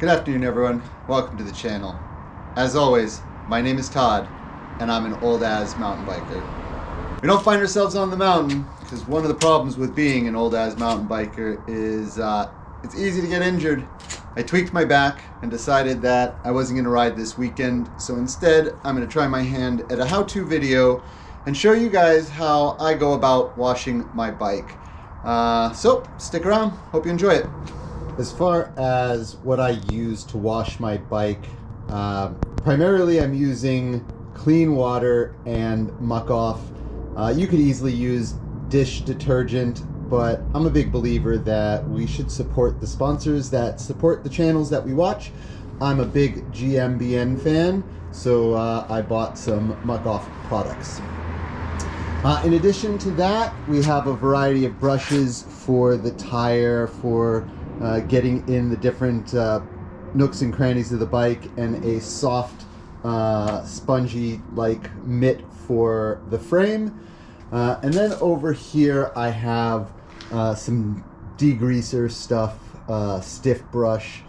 Good afternoon, everyone. Welcome to the channel. As always, my name is Todd, and I'm an old-ass mountain biker. We don't find ourselves on the mountain because one of the problems with being an old-ass mountain biker is it's easy to get injured. I tweaked my back and decided that I wasn't going to ride this weekend, so instead I'm going to try my hand at a how-to video and show you guys how I go about washing my bike. So stick around. Hope you enjoy it. As far as what I use to wash my bike, primarily I'm using clean water and muck off. You could easily use dish detergent, but I'm a big believer that we should support the sponsors that support the channels that we watch. I'm a big GMBN fan, so I bought some muck off products. In addition to that, we have a variety of brushes for the tire, for getting in the different nooks and crannies of the bike, and a soft spongy like mitt for the frame. And then over here I have some degreaser stuff, stiff brush,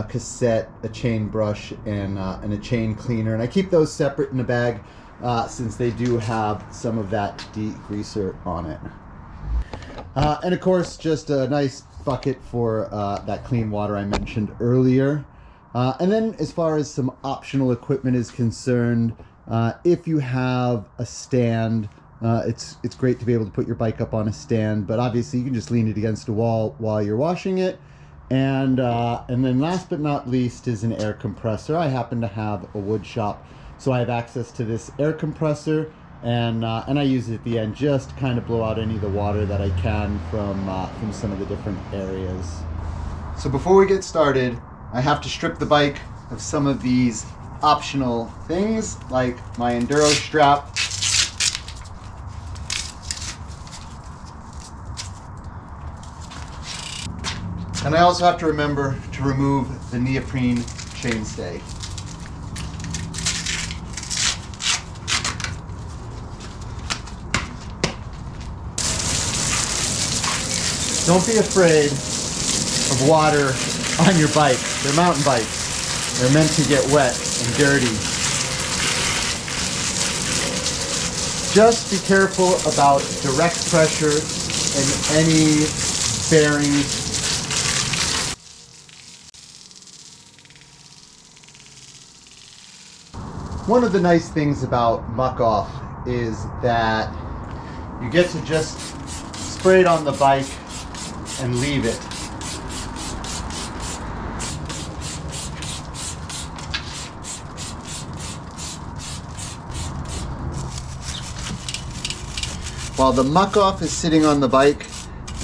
cassette, a chain brush, and a chain cleaner, and I keep those separate in a bag since they do have some of that degreaser on it. And of course, just a nice bucket for that clean water I mentioned earlier. And then as far as some optional equipment is concerned, if you have a stand, it's great to be able to put your bike up on a stand, but obviously you can just lean it against a wall while you're washing it. And then last but not least is an air compressor. I happen to have a wood shop, so I have access to this air compressor, and I use it at the end just to kind of blow out any of the water that I can from some of the different areas. So before we get started, I have to strip the bike of some of these optional things like my enduro strap, and I also have to remember to remove the neoprene chainstay. Don't be afraid of water on your bike. They're mountain bikes. They're meant to get wet and dirty. Just be careful about direct pressure and any bearings. One of the nice things about muck off is that you get to just spray it on the bike and leave it. While the muck off is sitting on the bike,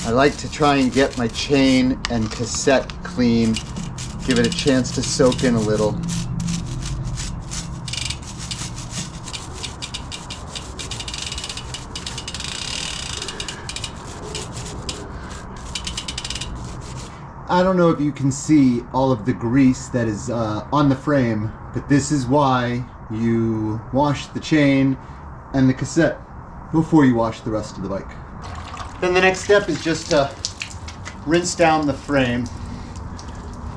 I like to try and get my chain and cassette clean, give it a chance to soak in a little. I don't know if you can see all of the grease that is on the frame, but this is why you wash the chain and the cassette before you wash the rest of the bike. Then the next step is just to rinse down the frame.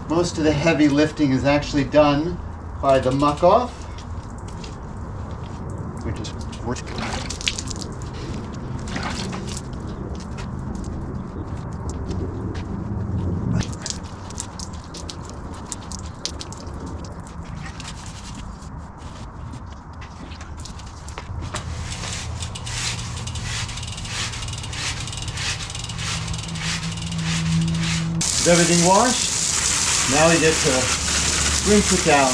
Most of the heavy lifting is actually done by the muck off, which is everything washed. Now we get to rinse it down.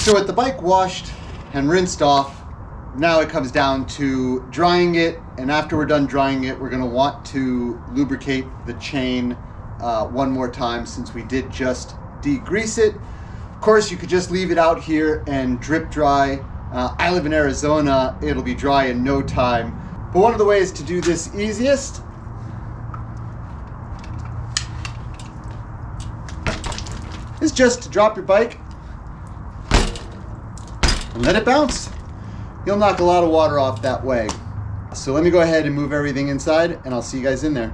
So with the bike washed and rinsed off, now it comes down to drying it, and after we're done drying it, we're going to want to lubricate the chain one more time since we did just degrease it. Of course, you could just leave it out here and drip dry I live in Arizona, it'll be dry in no time. But one of the ways to do this easiest is just to drop your bike and let it bounce. You'll knock a lot of water off that way. So let me go ahead and move everything inside and I'll see you guys in there.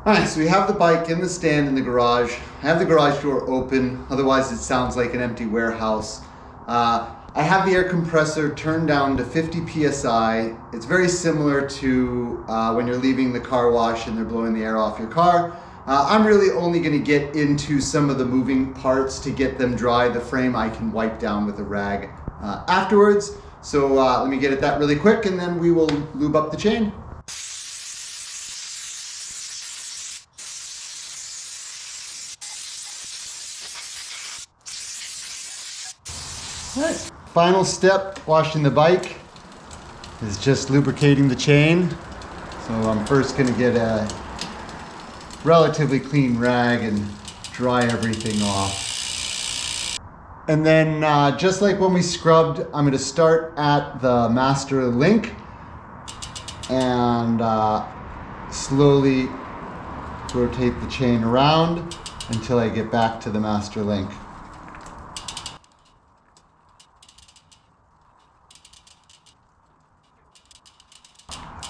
All right, so we have the bike in the stand in the garage. I have the garage door open, otherwise it sounds like an empty warehouse. I have the air compressor turned down to 50 PSI. It's very similar to when you're leaving the car wash and they're blowing the air off your car. I'm really only gonna get into some of the moving parts to get them dry. The frame I can wipe down with a rag afterwards. So let me get at that really quick and then we will lube up the chain. All right. Final step, washing the bike, is just lubricating the chain. So I'm first gonna get a relatively clean rag and dry everything off. And then just like when we scrubbed, I'm gonna start at the master link and slowly rotate the chain around until I get back to the master link.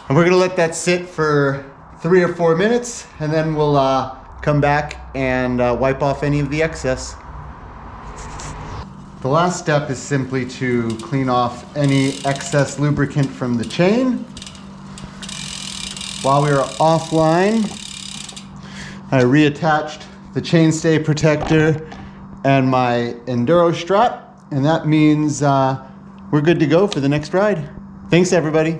And we're gonna let that sit for 3 or 4 minutes and then we'll come back and wipe off any of the excess. The last step is simply to clean off any excess lubricant from the chain. While we were offline, I reattached the chainstay protector and my enduro strap, and that means we're good to go for the next ride. Thanks everybody.